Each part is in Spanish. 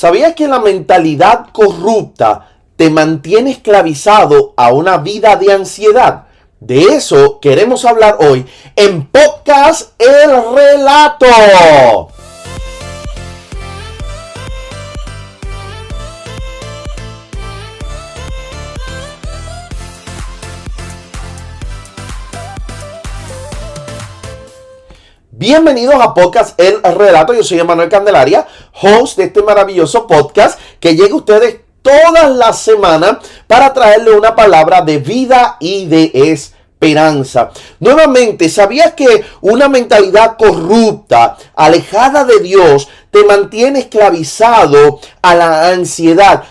¿Sabías que la mentalidad corrupta te mantiene esclavizado a una vida de ansiedad? De eso queremos hablar hoy en Podcast El Relato. Bienvenidos a Podcast El Relato. Yo soy Emanuel Candelaria, host de este maravilloso podcast que llega a ustedes todas las semanas para traerle una palabra de vida y de esperanza. Nuevamente, ¿sabías que una mentalidad corrupta, alejada de Dios, te mantiene esclavizado a la ansiedad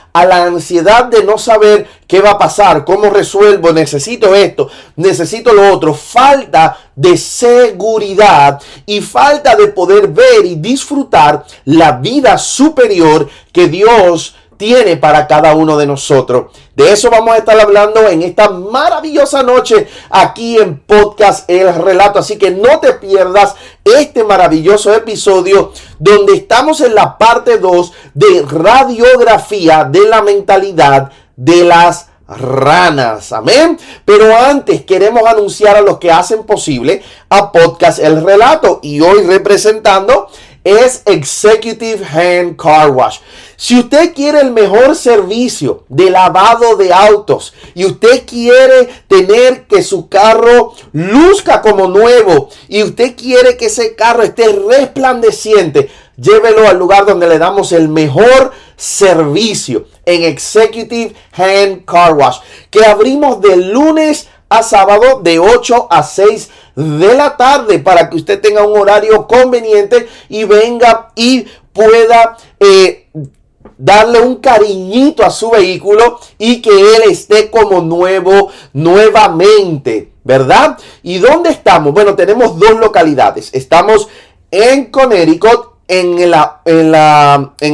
de no saber qué va a pasar, cómo resuelvo, necesito esto, necesito lo otro, falta de seguridad y falta de poder ver y disfrutar la vida superior que Dios tiene para cada uno de nosotros? De eso vamos a estar hablando en esta maravillosa noche aquí en Podcast El Relato. Así que no te pierdas este maravilloso episodio donde estamos en la parte 2 de radiografía de la mentalidad de las ranas. Amén. Pero antes queremos anunciar a los que hacen posible a Podcast El Relato. Y hoy representando es Executive Hand Car Wash. Si usted quiere el mejor servicio de lavado de autos y usted quiere tener que su carro luzca como nuevo y usted quiere que ese carro esté resplandeciente, llévelo al lugar donde le damos el mejor servicio en Executive Hand Car Wash, que abrimos de lunes a sábado de 8 a 6 de la tarde para que usted tenga un horario conveniente y venga y pueda darle un cariñito a su vehículo y que él esté como nuevo nuevamente, ¿verdad? ¿Y dónde estamos? Bueno, tenemos dos localidades. Estamos en Connecticut, en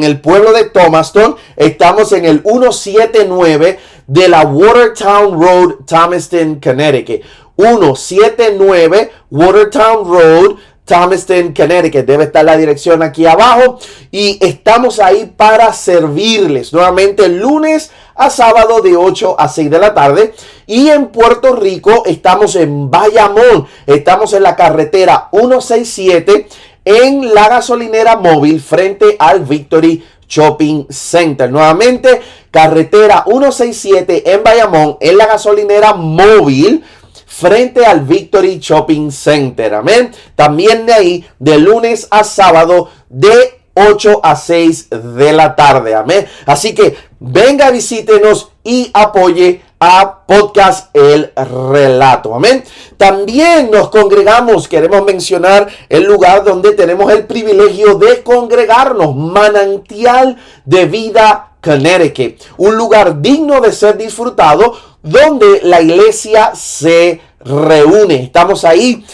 el pueblo de Thomaston. Estamos en el 179 de la Watertown Road, Thomaston, Connecticut. 179 Watertown Road, Thomaston, Connecticut. Debe estar la dirección aquí abajo. Y estamos ahí para servirles. Nuevamente lunes a sábado de 8 a 6 de la tarde. Y en Puerto Rico estamos en Bayamón. Estamos en la carretera 167 en la gasolinera móvil frente al Victory Shopping Center. Nuevamente, carretera 167 en Bayamón, en la gasolinera móvil frente al Victory Shopping Center. Amén. También de ahí, de lunes a sábado, de 8 a 6 de la tarde. Amén. Así que venga, visítenos y apoye a Podcast El Relato. Amén. También nos congregamos. Queremos mencionar el lugar donde tenemos el privilegio de congregarnos. Manantial de Vida, Connecticut. Un lugar digno de ser disfrutado donde la iglesia se reúne. Estamos ahí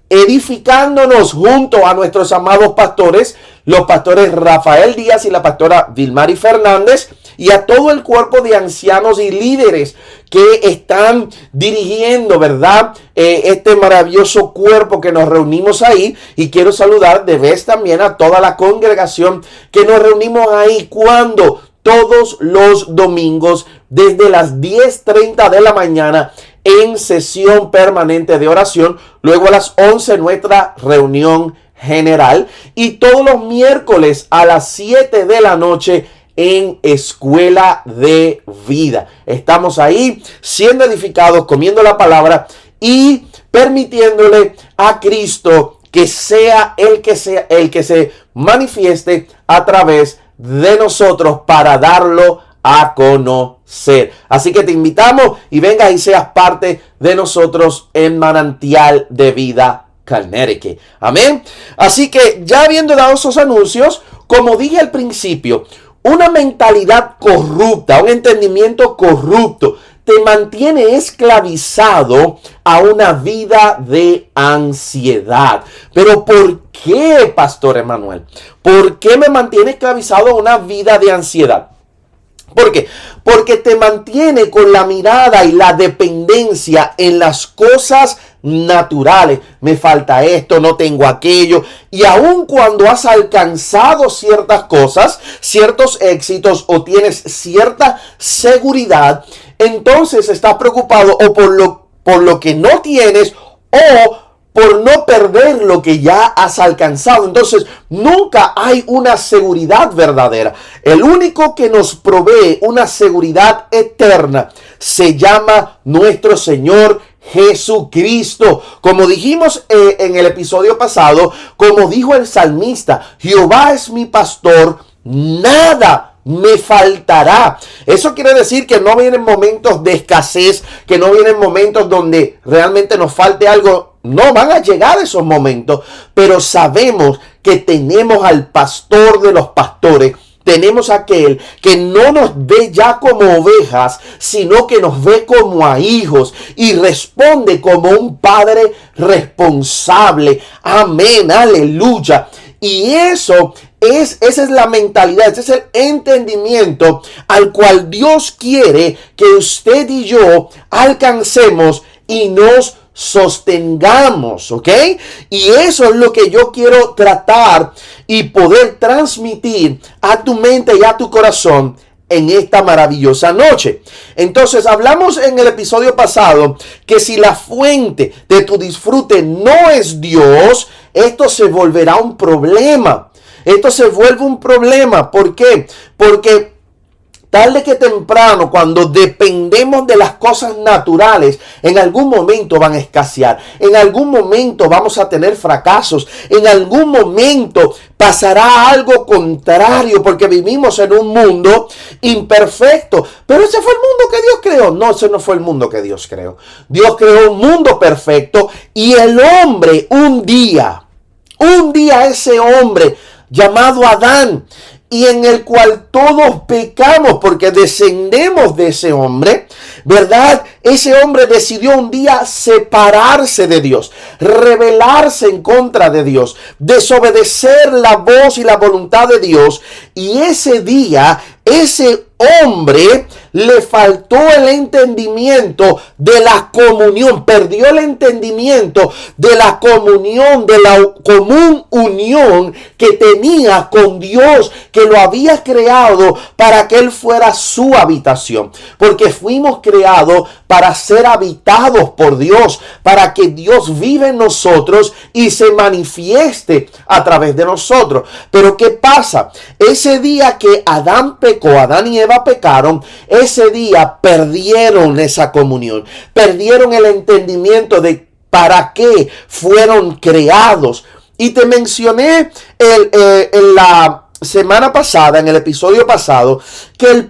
edificándonos junto a nuestros amados pastores, los pastores Rafael Díaz y la pastora Vilmari Fernández, y a todo el cuerpo de ancianos y líderes que están dirigiendo, ¿verdad? Este maravilloso cuerpo que nos reunimos ahí. Y quiero saludar de vez también a toda la congregación que nos reunimos ahí cuando todos los domingos desde las 10:30 de la mañana en sesión permanente de oración. Luego a las 11 nuestra reunión general. Y todos los miércoles a las 7 de la noche en Escuela de Vida. Estamos ahí siendo edificados, comiendo la palabra y permitiéndole a Cristo que sea el que se manifieste a través de nosotros para darlo a conocer. Así que te invitamos y venga y seas parte de nosotros en Manantial de Vida, Connecticut. Amén. Así que ya habiendo dado esos anuncios, como dije al principio, una mentalidad corrupta, un entendimiento corrupto, te mantiene esclavizado a una vida de ansiedad. Pero ¿por qué, Pastor Emanuel? ¿Por qué me mantiene esclavizado a una vida de ansiedad? ¿Por qué? Porque te mantiene con la mirada y la dependencia en las cosas naturales. Me falta esto, no tengo aquello. Y aun cuando has alcanzado ciertas cosas, ciertos éxitos o tienes cierta seguridad, entonces estás preocupado o por lo que no tienes o por no perder lo que ya has alcanzado. Entonces, nunca hay una seguridad verdadera. El único que nos provee una seguridad eterna se llama nuestro Señor Jesucristo. Como dijimos en el episodio pasado, como dijo el salmista, Jehová es mi pastor, nada me faltará. Eso quiere decir que no vienen momentos de escasez, que no vienen momentos donde realmente nos falte algo. No van a llegar esos momentos, pero sabemos que tenemos al pastor de los pastores. Tenemos aquel que no nos ve ya como ovejas, sino que nos ve como a hijos y responde como un padre responsable. Amén, aleluya. Y esa es la mentalidad, ese es el entendimiento al cual Dios quiere que usted y yo alcancemos y nos sostengamos, ¿ok? Y eso es lo que yo quiero tratar y poder transmitir a tu mente y a tu corazón en esta maravillosa noche. Entonces, hablamos en el episodio pasado que si la fuente de tu disfrute no es Dios, esto se volverá un problema. Esto se vuelve un problema. ¿Por qué? Porque tarde que temprano, cuando dependemos de las cosas naturales, en algún momento van a escasear. En algún momento vamos a tener fracasos. En algún momento pasará algo contrario, porque vivimos en un mundo imperfecto. Pero ese fue el mundo que Dios creó. No, ese no fue el mundo que Dios creó. Dios creó un mundo perfecto y el hombre un día ese hombre llamado Adán, y en el cual todos pecamos porque descendemos de ese hombre, ¿verdad? Ese hombre decidió un día separarse de Dios, rebelarse en contra de Dios, desobedecer la voz y la voluntad de Dios. Y ese día, ese hombre le faltó el entendimiento de la comunión, perdió el entendimiento de la comunión, de la común unión que tenía con Dios, que lo había creado para que él fuera su habitación, porque fuimos creados para ser habitados por Dios, para que Dios vive en nosotros y se manifieste a través de nosotros. Pero ¿qué pasa? Ese día que Adán pecó, Adán y Eva pecaron, ese día perdieron esa comunión, perdieron el entendimiento de para qué fueron creados. Y te mencioné en la semana pasada, en el episodio pasado, que el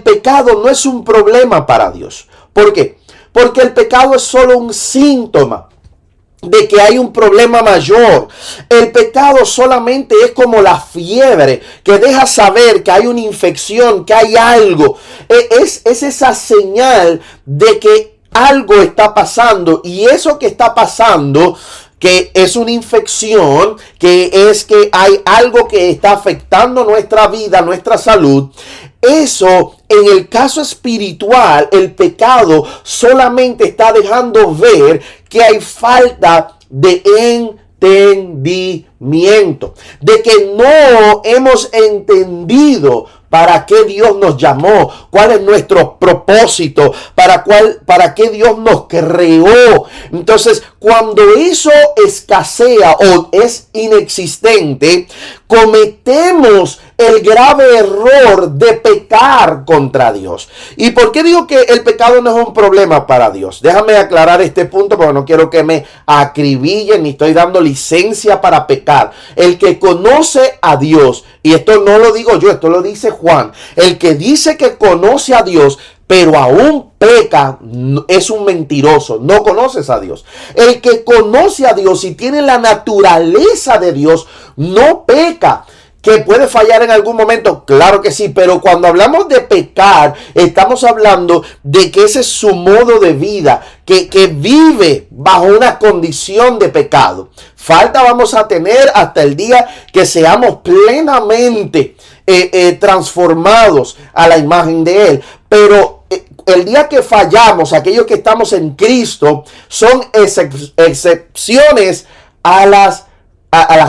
pecado no es un problema para Dios. ¿Por qué? Porque el pecado es solo un síntoma de que hay un problema mayor. El pecado solamente es como la fiebre que deja saber que hay una infección, que hay algo. Es esa señal de que algo está pasando, y eso que está pasando, que es una infección, que es que hay algo que está afectando nuestra vida, nuestra salud. Eso, en el caso espiritual, el pecado solamente está dejando ver que hay falta de entendimiento, de que no hemos entendido para qué Dios nos llamó, cuál es nuestro propósito, para qué Dios nos creó. Entonces, cuando eso escasea o es inexistente, cometemos el grave error de pecar contra Dios. ¿Y por qué digo que el pecado no es un problema para Dios? Déjame aclarar este punto porque no quiero que me acribillen ni estoy dando licencia para pecar. El que conoce a Dios, y esto no lo digo yo, esto lo dice Juan, el que dice que conoce a Dios pero aún peca es un mentiroso, no conoces a Dios. El que conoce a Dios y tiene la naturaleza de Dios no peca. ¿Que puede fallar en algún momento? Claro que sí, pero cuando hablamos de pecar, estamos hablando de que ese es su modo de vida, que vive bajo una condición de pecado. Falta vamos a tener hasta el día que seamos plenamente transformados a la imagen de Él. Pero el día que fallamos, aquellos que estamos en Cristo, son excepciones a las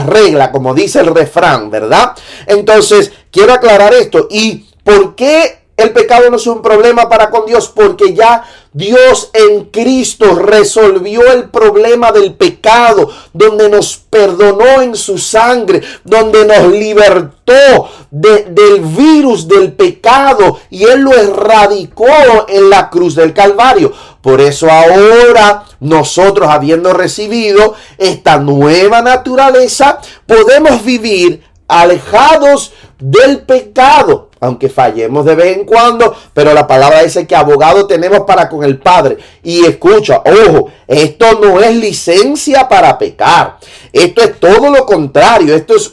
reglas, como dice el refrán, ¿verdad? Entonces, quiero aclarar esto. ¿Y por qué el pecado no es un problema para con Dios? Porque ya Dios en Cristo resolvió el problema del pecado, donde nos perdonó en su sangre, donde nos libertó del virus del pecado, y Él lo erradicó en la cruz del Calvario. Por eso ahora nosotros, habiendo recibido esta nueva naturaleza, podemos vivir alejados del pecado, aunque fallemos de vez en cuando, pero la palabra dice que abogado tenemos para con el Padre. Y escucha, ojo, esto no es licencia para pecar, esto es todo lo contrario. Esto es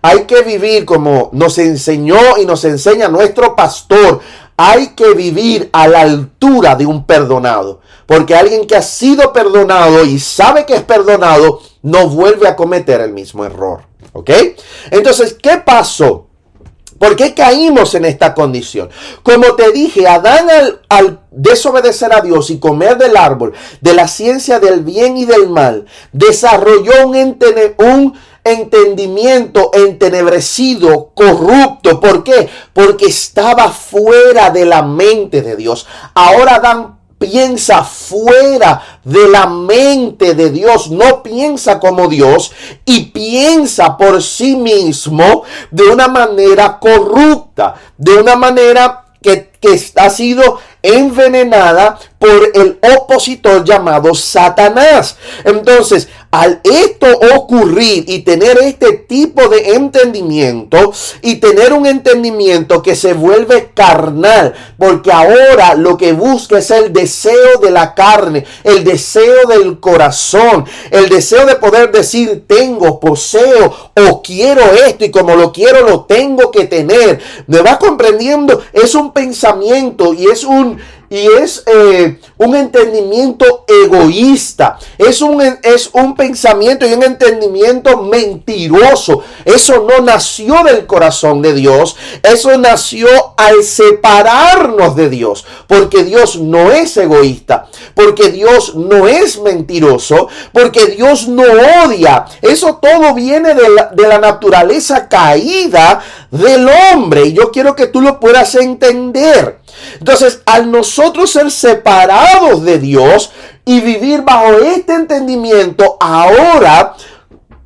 hay que vivir como nos enseñó y nos enseña nuestro pastor. Hay que vivir a la altura de un perdonado, porque alguien que ha sido perdonado y sabe que es perdonado no vuelve a cometer el mismo error. ¿Ok? Entonces, ¿qué pasó? ¿Por qué caímos en esta condición? Como te dije, Adán al desobedecer a Dios y comer del árbol de la ciencia del bien y del mal, desarrolló un entendimiento entenebrecido, corrupto. ¿Por qué? Porque estaba fuera de la mente de Dios. Ahora Adán piensa fuera de la mente de Dios, no piensa como Dios y piensa por sí mismo de una manera corrupta, de una manera que ha sido envenenada por el opositor llamado Satanás. Entonces, al esto ocurrir y tener este tipo de entendimiento, y tener un entendimiento que se vuelve carnal, porque ahora lo que busca es el deseo de la carne, el deseo del corazón, el deseo de poder decir tengo, poseo o quiero esto, y como lo quiero lo tengo que tener. ¿Me vas comprendiendo? Es un pensamiento y es un entendimiento egoísta, es un pensamiento y un entendimiento mentiroso. Eso no nació del corazón de Dios, eso nació al separarnos de Dios, porque Dios no es egoísta, porque Dios no es mentiroso, porque Dios no odia. Eso todo viene de la naturaleza caída del hombre, y yo quiero que tú lo puedas entender. Entonces, al nosotros ser separados de Dios y vivir bajo este entendimiento, ahora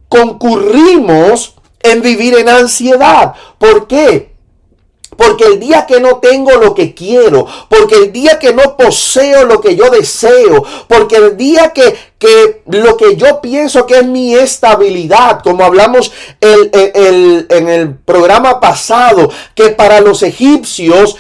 concurrimos en vivir en ansiedad. ¿Por qué? Porque el día que no tengo lo que quiero, porque el día que no poseo lo que yo deseo, porque el día que lo que yo pienso que es mi estabilidad, como hablamos en el programa pasado, que para los egipcios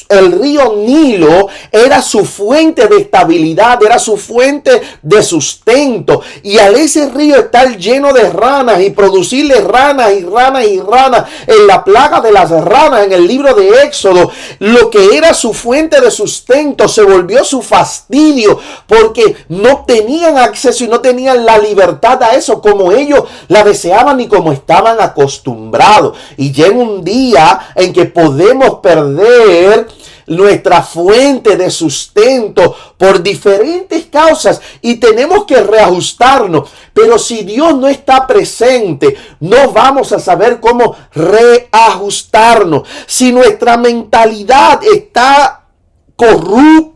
el río Nilo era su fuente de estabilidad, era su fuente de sustento, y al ese río estar lleno de ranas y producirle ranas y ranas y ranas, en la plaga de las ranas en el libro de Éxodo, lo que era su fuente de sustento se volvió su fastidio, porque no tenían acceso y no tenían la libertad a eso como ellos la deseaban y como estaban acostumbrados. Y llega un día en que podemos perder nuestra fuente de sustento por diferentes causas y tenemos que reajustarnos. Pero si Dios no está presente, no vamos a saber cómo reajustarnos. Si nuestra mentalidad está corrupta,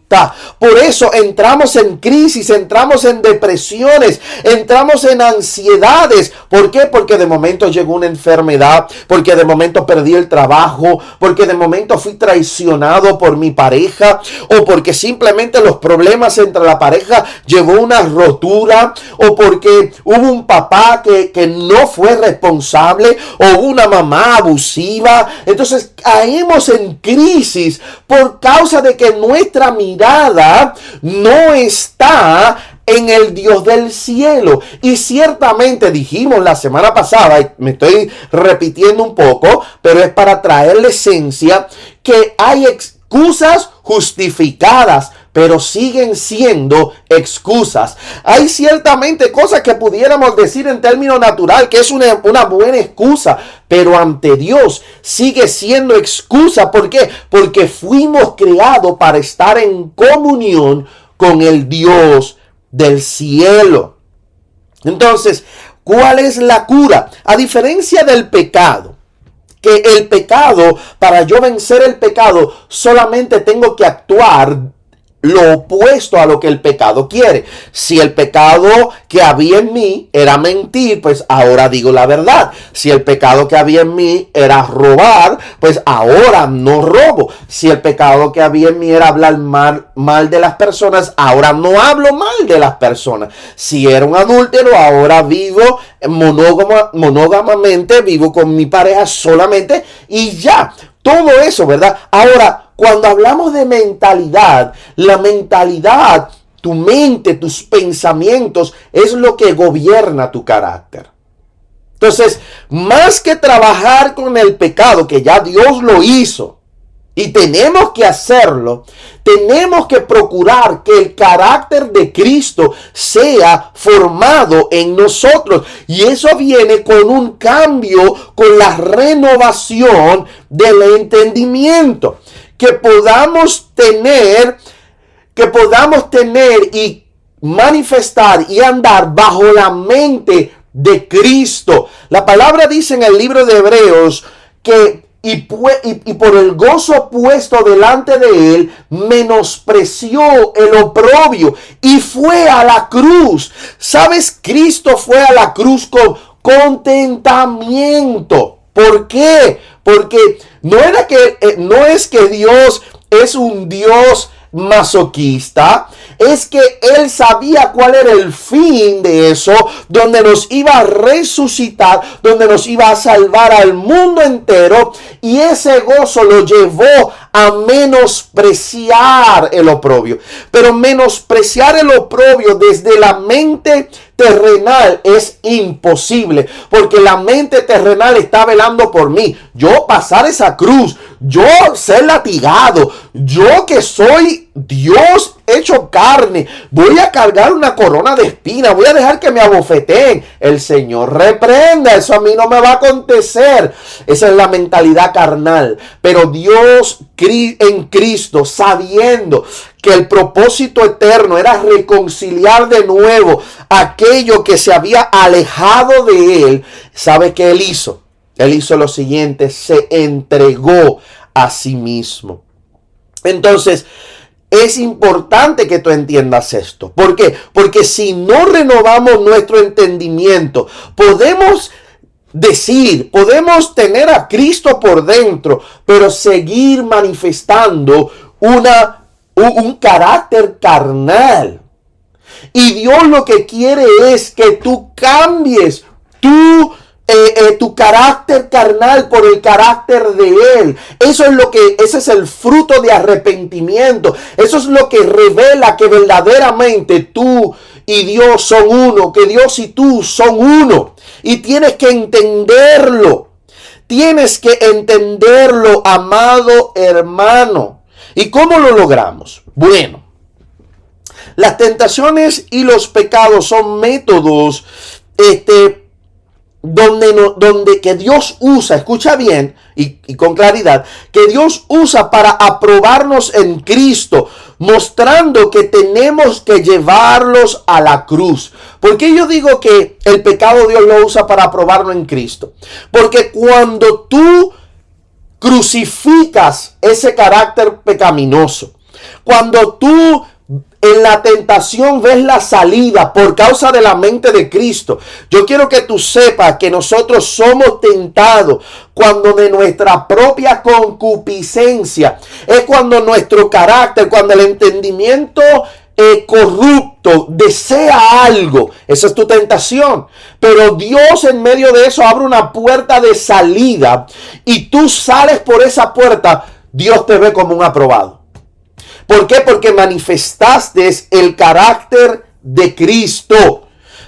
por eso entramos en crisis, entramos en depresiones, entramos en ansiedades. ¿Por qué? Porque de momento llegó una enfermedad, porque de momento perdí el trabajo, porque de momento fui traicionado por mi pareja, o porque simplemente los problemas entre la pareja llevó una rotura, o porque hubo un papá que no fue responsable, o una mamá abusiva. Entonces caemos en crisis por causa de que nuestra mirada no está en el Dios del cielo. Y ciertamente dijimos la semana pasada, y me estoy repitiendo un poco, pero es para traer la esencia, que hay excusas justificadas, pero siguen siendo excusas. Hay ciertamente cosas que pudiéramos decir en términos natural que es una buena excusa, pero ante Dios sigue siendo excusa. ¿Por qué? Porque fuimos creados para estar en comunión con el Dios del cielo. Entonces, ¿cuál es la cura? A diferencia del pecado, que el pecado, para yo vencer el pecado, solamente tengo que actuar lo opuesto a lo que el pecado quiere. Si el pecado que había en mí era mentir, pues ahora digo la verdad. Si el pecado que había en mí era robar, pues ahora no robo. Si el pecado que había en mí era hablar mal de las personas, ahora no hablo mal de las personas. Si era un adúltero, ahora vivo monógamamente, vivo con mi pareja solamente y ya. Todo eso, ¿verdad? Ahora, cuando hablamos de mentalidad, la mentalidad, tu mente, tus pensamientos, es lo que gobierna tu carácter. Entonces, más que trabajar con el pecado, que ya Dios lo hizo, y tenemos que hacerlo, tenemos que procurar que el carácter de Cristo sea formado en nosotros. Y eso viene con un cambio, con la renovación del entendimiento. Que podamos tener y manifestar y andar bajo la mente de Cristo. La palabra dice en el libro de Hebreos que y por el gozo puesto delante de él, menospreció el oprobio y fue a la cruz. ¿Sabes? Cristo fue a la cruz con contentamiento. ¿Por qué? Porque no es que Dios es un Dios masoquista, es que él sabía cuál era el fin de eso, donde nos iba a resucitar, donde nos iba a salvar al mundo entero, y ese gozo lo llevó a menospreciar el oprobio. Pero menospreciar el oprobio desde la mente terrenal es imposible, porque la mente terrenal está velando por mí. Yo pasar esa cruz, yo ser latigado, yo que soy Dios hecho carne, voy a cargar una corona de espinas, voy a dejar que me abofeteen. El Señor reprenda, eso a mí no me va a acontecer. Esa es la mentalidad carnal. Pero Dios en Cristo, sabiendo que el propósito eterno era reconciliar de nuevo aquello que se había alejado de él, ¿sabe qué él hizo? Él hizo lo siguiente: se entregó a sí mismo. Entonces, es importante que tú entiendas esto. ¿Por qué? Porque si no renovamos nuestro entendimiento, podemos tener a Cristo por dentro, pero seguir manifestando un carácter carnal. Y Dios lo que quiere es que tú cambies tu carácter carnal por el carácter de Él. Ese es el fruto de arrepentimiento. Eso es lo que revela que verdaderamente tú y Dios son uno, que Dios y tú son uno. Y tienes que entenderlo. Tienes que entenderlo, amado hermano. ¿Y cómo lo logramos? Bueno, las tentaciones y los pecados son métodos donde que Dios usa, escucha bien y con claridad, que Dios usa para aprobarnos en Cristo, mostrando que tenemos que llevarlos a la cruz. ¿Por qué yo digo que el pecado Dios lo usa para aprobarnos en Cristo? Porque cuando tú crucificas ese carácter pecaminoso, cuando tú en la tentación ves la salida por causa de la mente de Cristo, yo quiero que tú sepas que nosotros somos tentados cuando de nuestra propia concupiscencia, es cuando nuestro carácter, cuando el entendimiento corrupto desea algo. Esa es tu tentación. Pero Dios en medio de eso abre una puerta de salida y tú sales por esa puerta. Dios te ve como un aprobado. ¿Por qué? Porque manifestaste el carácter de Cristo.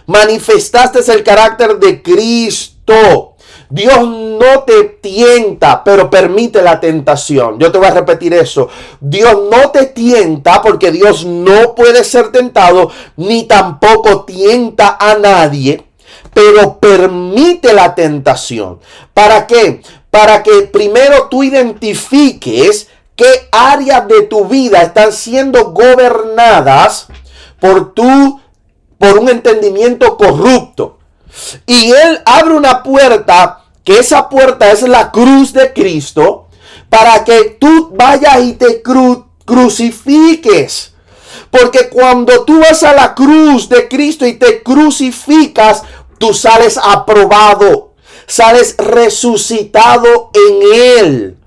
Manifestaste el carácter de Cristo. Dios no te tienta, pero permite la tentación. Yo te voy a repetir eso. Dios no te tienta porque Dios no puede ser tentado, ni tampoco tienta a nadie, pero permite la tentación. ¿Para qué? Para que primero tú identifiques qué áreas de tu vida están siendo gobernadas por un entendimiento corrupto. Y Él abre una puerta, que esa puerta es la cruz de Cristo, para que tú vayas y te crucifiques. Porque cuando tú vas a la cruz de Cristo y te crucificas, tú sales aprobado, sales resucitado en Él.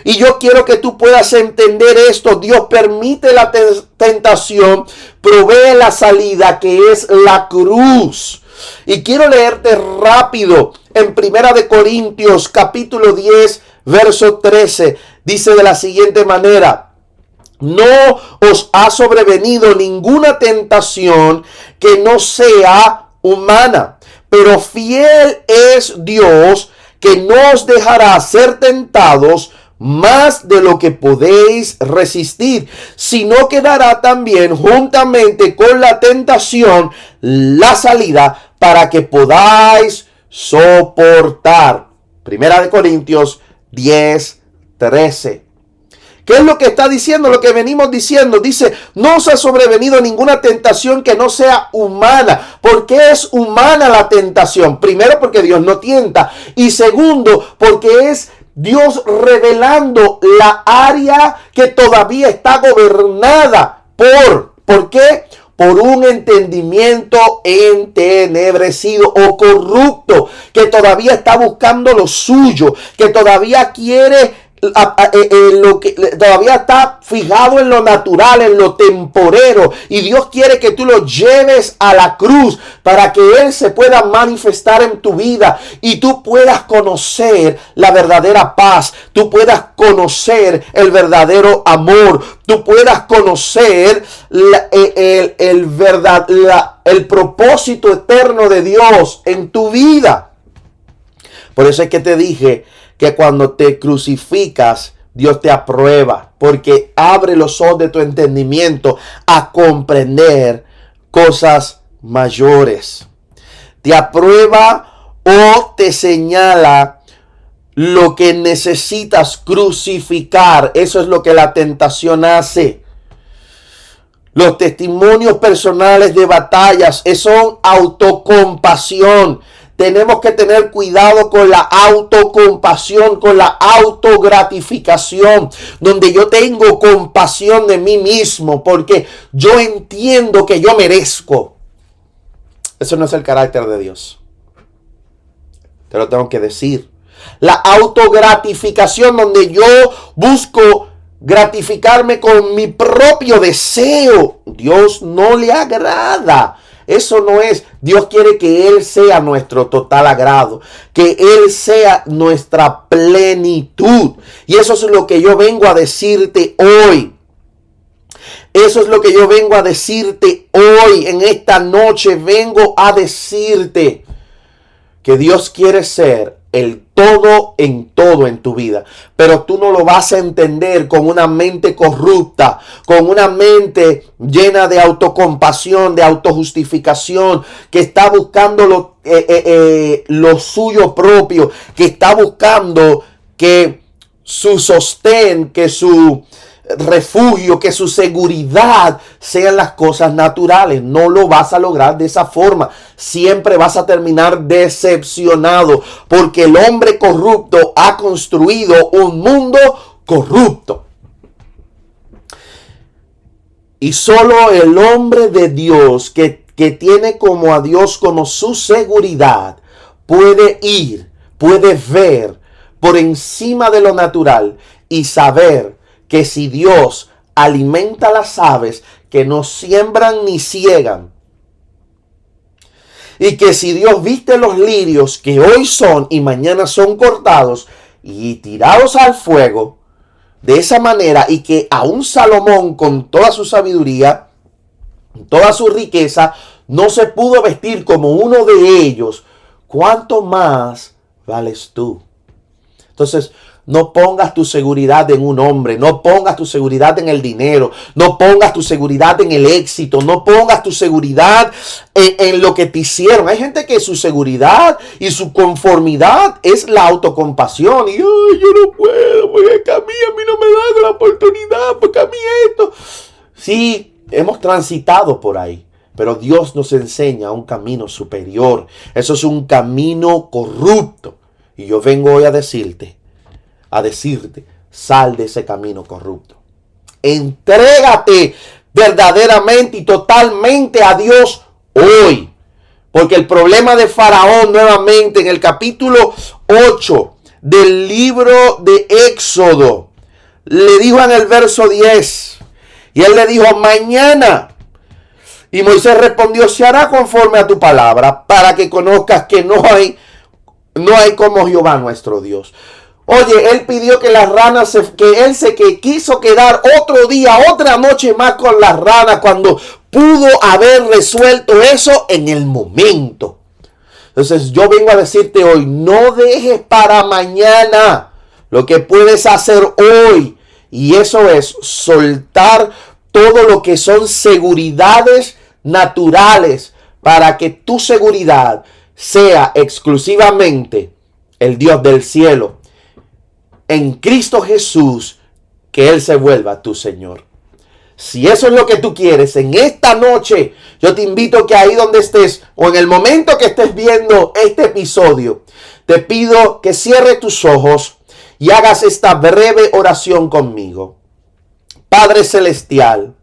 Y yo quiero que tú puedas entender esto. Dios permite la tentación, provee la salida, que es la cruz. Y quiero leerte rápido en Primera de Corintios capítulo 10 verso 13. Dice de la siguiente manera: no os ha sobrevenido ninguna tentación que no sea humana, pero fiel es Dios, que no os dejará ser tentados más de lo que podéis resistir, sino que dará también juntamente con la tentación la salida para que podáis soportar. Primera de Corintios 10, 13. ¿Qué es lo que está diciendo? Lo que venimos diciendo. Dice, no os ha sobrevenido ninguna tentación que no sea humana. ¿Por qué es humana la tentación? Primero, porque Dios no tienta. Y segundo, porque es Dios revelando la área que todavía está gobernada ¿por qué? Por un entendimiento entenebrecido o corrupto, que todavía está buscando lo suyo, que todavía quiere lo que todavía está fijado en lo natural, en lo temporero, y Dios quiere que tú lo lleves a la cruz para que Él se pueda manifestar en tu vida y tú puedas conocer la verdadera paz, tú puedas conocer el verdadero amor, tú puedas conocer el propósito eterno de Dios en tu vida. Por eso es que te dije que cuando te crucificas, Dios te aprueba, porque abre los ojos de tu entendimiento a comprender cosas mayores. Te aprueba o te señala lo que necesitas crucificar. Eso es lo que la tentación hace. Los testimonios personales de batallas son autocompasión. Tenemos que tener cuidado con la autocompasión, con la autogratificación, donde yo tengo compasión de mí mismo porque yo entiendo que yo merezco. Eso no es el carácter de Dios. Te lo tengo que decir. La autogratificación, donde yo busco gratificarme con mi propio deseo, Dios no le agrada. Eso no es. Dios quiere que Él sea nuestro total agrado, que Él sea nuestra plenitud. Y eso es lo que yo vengo a decirte hoy. Eso es lo que yo vengo a decirte hoy. En esta noche vengo a decirte que Dios quiere ser el todo en tu vida. Pero tú no lo vas a entender con una mente corrupta, con una mente llena de autocompasión, de autojustificación, que está buscando lo suyo propio, que está buscando que su sostén, que su refugio, que su seguridad sean las cosas naturales. No lo vas a lograr de esa forma. Siempre vas a terminar decepcionado, porque el hombre corrupto ha construido un mundo corrupto. Y solo el hombre de Dios que tiene como a Dios como su seguridad puede ver por encima de lo natural y saber que si Dios alimenta las aves que no siembran ni ciegan, y que si Dios viste los lirios que hoy son y mañana son cortados y tirados al fuego, de esa manera, y que aún Salomón con toda su sabiduría, toda su riqueza, no se pudo vestir como uno de ellos, ¿cuánto más vales tú. Entonces, no pongas tu seguridad en un hombre, no pongas tu seguridad en el dinero, no pongas tu seguridad en el éxito, no pongas tu seguridad en lo que te hicieron. Hay gente que su seguridad y su conformidad es la autocompasión. Y yo no puedo, porque a mí no me dan la oportunidad, porque a mí esto. Sí, hemos transitado por ahí. Pero Dios nos enseña un camino superior. Eso es un camino corrupto. Y yo vengo hoy a decirte, sal de ese camino corrupto. Entrégate verdaderamente y totalmente a Dios hoy. Porque el problema de Faraón, nuevamente en el capítulo 8 del libro de Éxodo, le dijo en el verso 10, y él le dijo, mañana. Y Moisés respondió, se hará conforme a tu palabra, para que conozcas que no hay como Jehová nuestro Dios. Oye, él pidió que las ranas, que quiso quedar otro día, otra noche más con las ranas, cuando pudo haber resuelto eso en el momento. Entonces yo vengo a decirte hoy, no dejes para mañana lo que puedes hacer hoy. Y eso es soltar todo lo que son seguridades naturales para que tu seguridad sea exclusivamente el Dios del cielo. En Cristo Jesús, que Él se vuelva tu Señor. Si eso es lo que tú quieres, en esta noche, yo te invito que ahí donde estés, o en el momento que estés viendo este episodio, te pido que cierres tus ojos y hagas esta breve oración conmigo. Padre Celestial,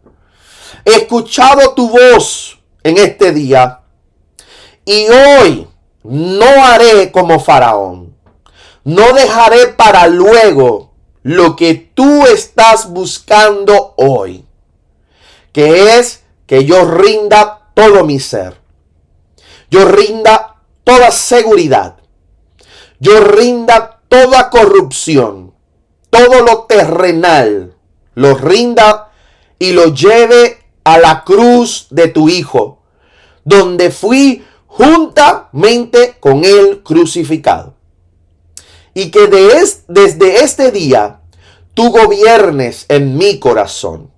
he escuchado tu voz en este día y hoy no haré como Faraón. No dejaré para luego lo que tú estás buscando hoy, que es que yo rinda todo mi ser. Yo rinda toda seguridad. Yo rinda toda corrupción. Todo lo terrenal. Lo rinda y lo lleve a la cruz de tu Hijo, donde fui juntamente con Él crucificado. Y que desde este día tú gobiernes en mi corazón.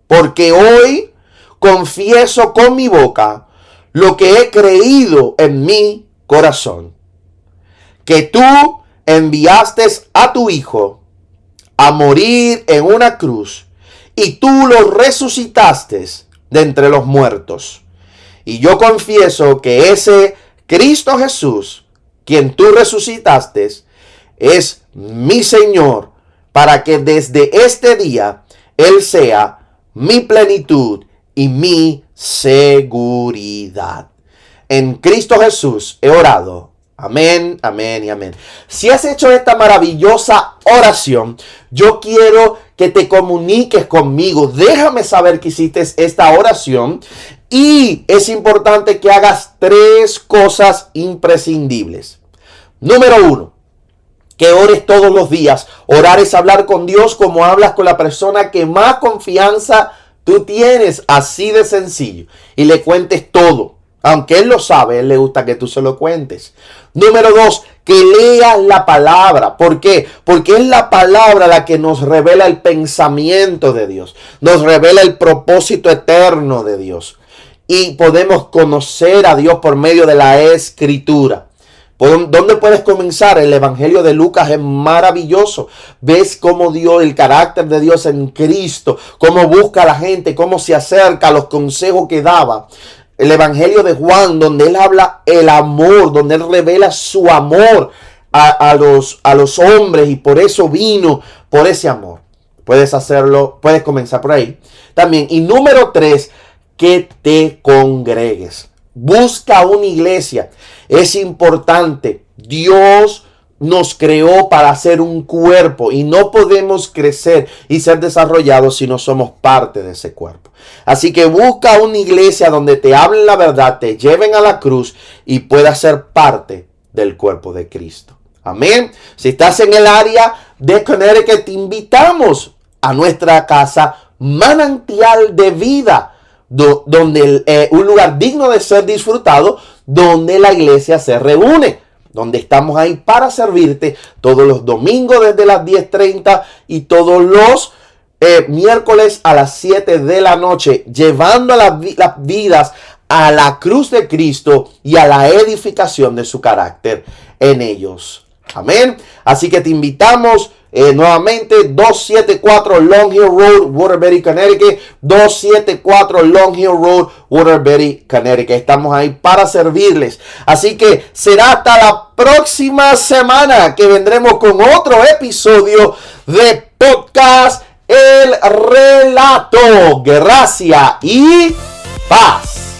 Porque hoy confieso con mi boca lo que he creído en mi corazón. Que tú enviaste a tu Hijo a morir en una cruz y tú lo resucitaste de entre los muertos. Y yo confieso que ese Cristo Jesús, quien tú resucitaste, es mi Señor, para que desde este día Él sea mi plenitud y mi seguridad. En Cristo Jesús he orado. Amén, amén y amén. Si has hecho esta maravillosa oración, yo quiero que te comuniques conmigo. Déjame saber que hiciste esta oración. Y es importante que hagas 3 cosas imprescindibles. Número 1. Que ores todos los días. Orar es hablar con Dios como hablas con la persona que más confianza tú tienes. Así de sencillo. Y le cuentes todo. Aunque Él lo sabe, Él le gusta que tú se lo cuentes. Número 2, que leas la palabra. ¿Por qué? Porque es la palabra la que nos revela el pensamiento de Dios. Nos revela el propósito eterno de Dios. Y podemos conocer a Dios por medio de la Escritura. ¿Dónde puedes comenzar? El Evangelio de Lucas es maravilloso. Ves cómo Dios, el carácter de Dios en Cristo, cómo busca a la gente, cómo se acerca, los consejos que daba. El Evangelio de Juan, donde él habla el amor, donde él revela su amor a los hombres, y por eso vino, por ese amor. Puedes hacerlo, puedes comenzar por ahí también. Y número 3, que te congregues. Busca una iglesia. Es importante. Dios nos creó para ser un cuerpo y no podemos crecer y ser desarrollados si no somos parte de ese cuerpo. Así que busca una iglesia donde te hablen la verdad, te lleven a la cruz y puedas ser parte del cuerpo de Cristo. Amén. Si estás en el área de Connecticut, te invitamos a nuestra casa Manantial de Vida, donde un lugar digno de ser disfrutado, donde la iglesia se reúne. donde estamos ahí para servirte todos los domingos desde las 10:30 y todos los miércoles a las 7 de la noche, llevando las vidas a la cruz de Cristo y a la edificación de su carácter en ellos. Amén. Así que te invitamos nuevamente, 274 Long Hill Road, Waterbury, Connecticut. 274 Long Hill Road, Waterbury, Connecticut. Estamos ahí para servirles. Así que será hasta la próxima semana que vendremos con otro episodio de Podcast El Relato. Gracia y paz.